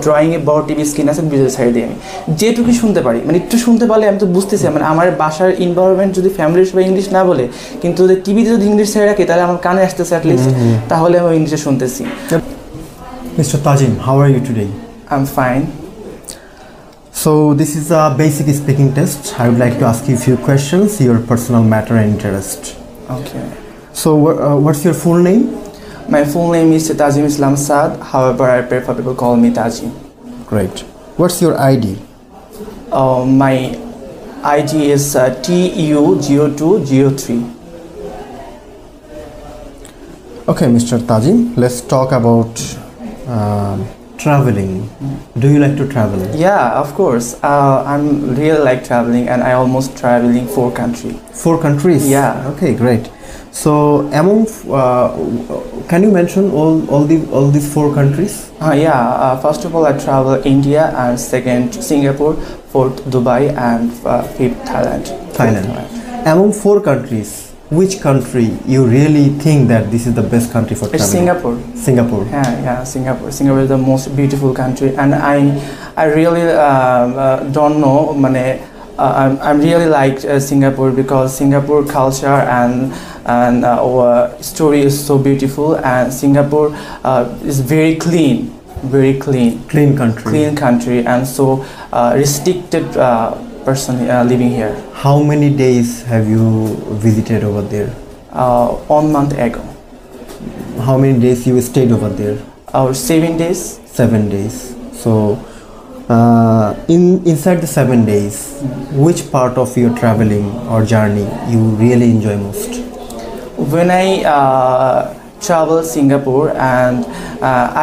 Drawing এ বড় TV screen আছে video ছাড়িয়ে দিই আমি যেটুকু শুনতে পারি মানে একটু শুনতে পারলে আমি তো বুঝতেছি মানে আমার বাসার এনভায়রনমেন্ট যদি ফ্যামিলির সবাই ইংলিশ না বলে কিন্তু যদি টিভিতে যদি ইংলিশ ছেড়ে রাখি তাহলে আমার কানে আসতেছে অ্যাটলিস্ট তাহলে আমি ইংলিশে শুনতেছি Mr. Tajim, how are you today? I'm fine. So this is a basic speaking test. I would like to ask you a few questions, your personal matter and interest. Okay. So what's your full name? My full name is Tajim Islam Saad. However, I prefer people call me Tajim. Great. What's your ID? My ID is TU0203. Okay, Mr. Tajim, let's talk about traveling. Do you like to travel? Yeah, of course. I'm really like traveling, and I almost traveling 4 countries. 4 countries? Yeah. Okay, great. So among can you mention all these 4 countries? First of all, I travel India, and second Singapore, fourth Dubai, and fifth Thailand. Among 4 countries, which country you really think that this is the best country for traveling? It's Singapore. Singapore. Yeah, Singapore. Singapore is the most beautiful country, and I really don't know. I'm really like Singapore because Singapore culture and our story is so beautiful, and Singapore is very clean. Clean country, and so restricted person living here. How many days have you visited over there? 1 month ago. How many days you stayed over there? 7 days. 7 days. So inside the 7 days, which part of your traveling or journey you really enjoy most? When I travel Singapore and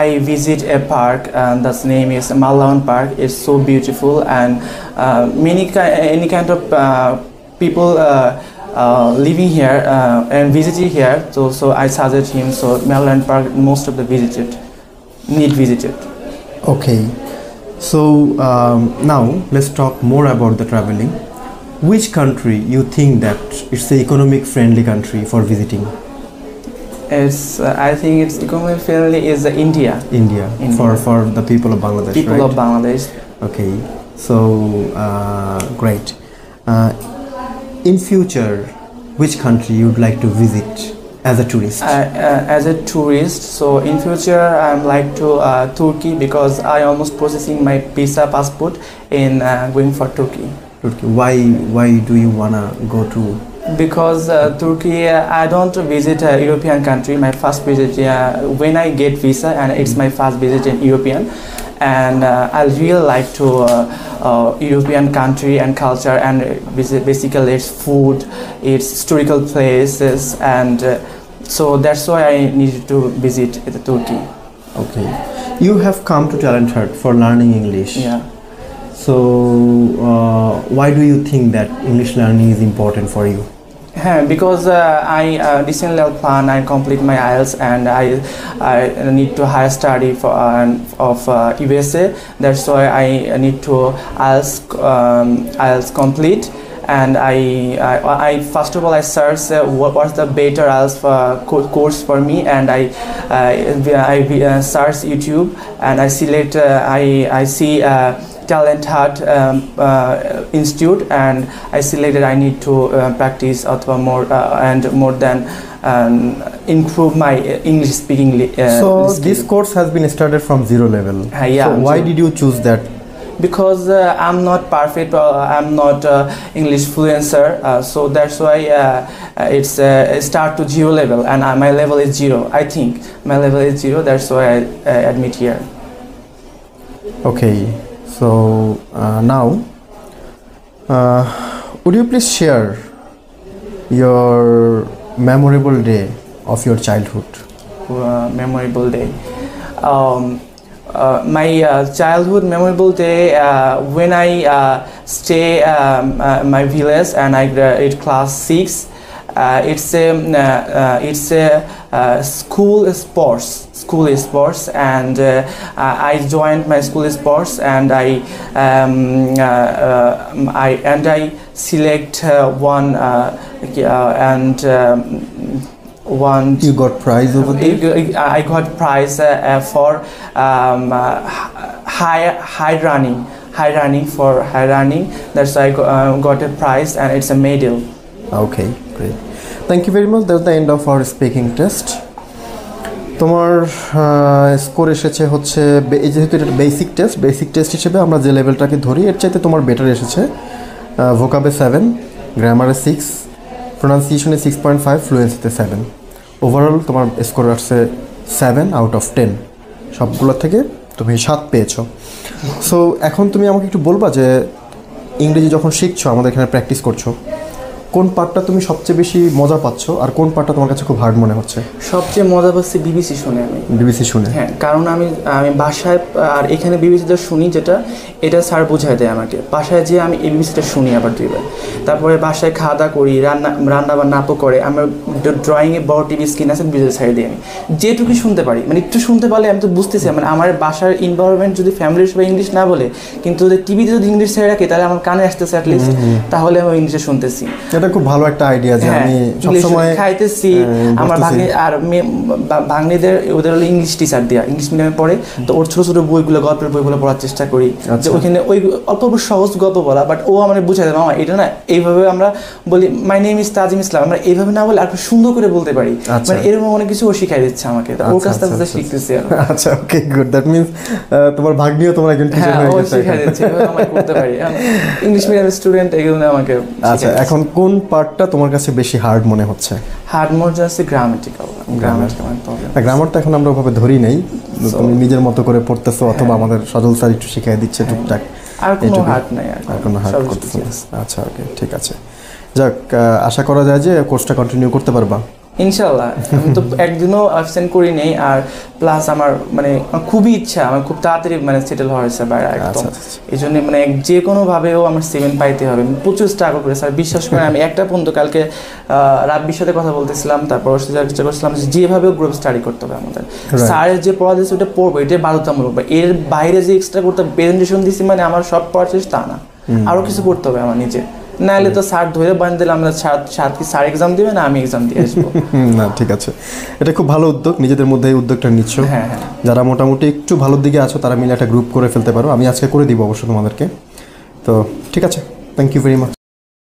I visit a park, and that's name is Malawan Park. It's so beautiful, and any kind of people living here and visiting here. So I suggest him. So Malawan Park, most of the visited. Okay. So now let's talk more about the traveling. Which country you think that it's the economic friendly country for visiting? I think it's economic friendly is India. India. For the people of Bangladesh. People of Bangladesh. Okay. So great. In future, which country you'd like to visit as a tourist? As a tourist, so in future I'm like to Turkey because I almost processing my visa passport in going for Turkey. Why do you wanna go to? Because Turkey, I don't visit a European country. My first visit when I get visa, and it's my first visit in European, and I really like to European country and culture, and basically its food, its historical places, and so that's why I needed to visit Turkey. Okay, you have come to Talent Hut for learning English. Yeah. So why do you think that English learning is important for you? Because I recently plan I complete my IELTS, and I need to higher study for of USA. That's why I need to IELTS complete, and I first of all I search what's the better IELTS course for me, and I search YouTube, and I select I see Talent Hut Institute, and I selected I need to practice more than improve my English speaking. So this course has been started from 0 level. Yeah. So why did you choose that? Because I'm not perfect, I'm not English fluencer, so that's why it's start to 0 level, and my level is 0. I think my level is 0. That's why I admit here. Okay. So now, would you please share your memorable day of your childhood? Memorable day. My childhood memorable day when I stay my village, and I at class 6. It's a school sports, and I joined my school sports, and I select one You got prize over there? I got prize for high running for high running. That's why I got a prize and it's a medal. Okay, great. Thank you very much. That's the end of our speaking test. তোমার score এসেছে হচ্ছে যেহেতু এটা basic test হিসেবে আমরা যে লেভেলটাকে ধরি এর চাইতে তোমার বেটার এসেছে। ভোকাবে 7, গ্রামারে 6, প্রোনাউন্সিয়েশনে 6.5, ফ্লুয়েন্সিতে 7। ওভারঅল তোমার স্কোর আসছে 7 out of 10, সবগুলো থেকে তুমি 7 পেয়েছো। সো এখন তুমি আমাকে একটু বলবা যে ইংরেজি যখন শিখছো, আমাদের এখানে প্র্যাকটিস করছো, কোন পার্টটা তুমি সবচেয়ে বেশি মজা পাচ্ছ আর কোন পার্টটা তোমার কাছে খুব হার্ড মনে হচ্ছে? সবচেয়ে মজা পাচ্ছি বিবিসি শুনে আমি। বিবিসি শুনে? হ্যাঁ, কারণ আমি বাসায় আর এখানে বিবিসিটা শুনি, যেটা এটা স্যার বোঝায় দেয় আমাকে। বাসায় যেয়ে আমি এই বিবিসিটা শুনি আবার 2 বার। তারপরে বাসায় খাওয়া দাওয়া করি, রান্না বা নাপো করে আমার ড্রয়িংয়ে বড় টিভি স্ক্রিন আছে, বিবিসি সাইড দিয়ে আমি যেটুকু শুনতে পারি, মানে একটু শুনতে পারলে আমি তো বুঝতেছি, মানে আমার বাসার ইনভায়রনমেন্ট যদি ফ্যামিলির সবাই ইংলিশ না বলে, কিন্তু যদি টিভিতে যদি ইংলিশ সাইড রাখে তাহলে আমার কানে আসতেছে অ্যাটলিস্ট, তাহলে আমি ইংলিশে শুনতেছি। এটা খুব ভালো একটা আইডিয়া যে আমি সবসময় খাইতেছি। আমার ভাগ্নি আর ভাগ্নিদের ওদের হলো ইংলিশ টিচার দেওয়া, ইংলিশ মিডিয়ামে পড়ে, তো ওর ছোটো ছোটো বইগুলো, গল্পের বইগুলো পড়ার চেষ্টা করি, যে ওইখানে ওই অল্প অল্প সহজ গল্প বলা, বাট ও আমার বুঝাই দেয় মামা এটা না এইভাবে আমরা বলি, মাই নেম ইজ তাজিম ইসলাম, আমরা এইভাবে না বলে আর সুন্দর করে বলতে পারি, মানে এরকম অনেক কিছু ও শিখাই দিচ্ছে আমাকে, ওর কাছ থেকে শিখতেছি। আচ্ছা, ওকে, গুড। দ্যাট মিন্স তোমার ভাগ্নিও তোমার একজন টিচার হয়ে গেছে, শিখাই দিচ্ছে, আমরা করতে পারি। ইংলিশ মিডিয়ামের স্টুডেন্ট এগুলো আমাকে। আচ্ছা, এখন কোন পার্টটা তোমার কাছে বেশি হার্ড মনে হচ্ছে? হার্ড মনে হচ্ছে গ্রামাটিক্যাল। গ্রামার তো এখন আমরা ওভাবে ধরি নেই, তুমি নিজের মতো করে পড়তেছো অথবা আমাদের সজল স্যার একটু শিখিয়ে দিচ্ছে টুকটাক, আর কোনো হার্ড নাই, আর কোনো হার্ড করতেছো। আচ্ছা, ওকে, ঠিক আছে। যাক, আশা করা যায় যে কোর্সটা কন্টিনিউ করতে পারবা ইনশাল্লাহ। আমি তো একদিনও অ্যাবসেন্ট করি নেই, আর প্লাস আমার মানে খুবই ইচ্ছা, আমার খুব তাড়াতাড়ি মানে সেটেল হওয়া হয়েছে বাইরে একদম। এই জন্য মানে যে কোনোভাবেও আমার 7 পাইতে হবে, প্রচুর স্ট্রাগল করে স্যার, বিশ্বাস করেন। আমি একটা পর্যন্ত কালকে রাব্বির সাথে কথা বলতেছিলাম, তারপর চেষ্টা করছিলাম যেভাবেও গ্রুপ স্টাডি করতে হবে আমাদের। স্যারের যে পড়া দিচ্ছে ওটা পড়বো, এটা বাধ্যতামূলক, এর বাইরে যে এক্সট্রা করতে প্রেজেন্টেশন দিচ্ছি মানে আমার সব পড়ার চেষ্টা তা না, আরও কিছু করতে হবে আমার নিজে, নাহলে তো স্যার ধরে বান দিলে আমরা স্যার এক্সাম দিবে না, আমি এক্সাম দিয়ে আসবো। না, ঠিক আছে, এটা খুব ভালো উদ্যোগ, নিজেদের মধ্যে এই উদ্যোগটা নিচ্ছ। হ্যাঁ, যারা মোটামুটি একটু ভালোর দিকে আছো তারা মিলে একটা গ্রুপ করে ফেলতে পারো, আমি আজকে করে দিব অবশ্য তোমাদেরকে। তো ঠিক আছে, থ্যাংক ইউ ভেরি মাচ।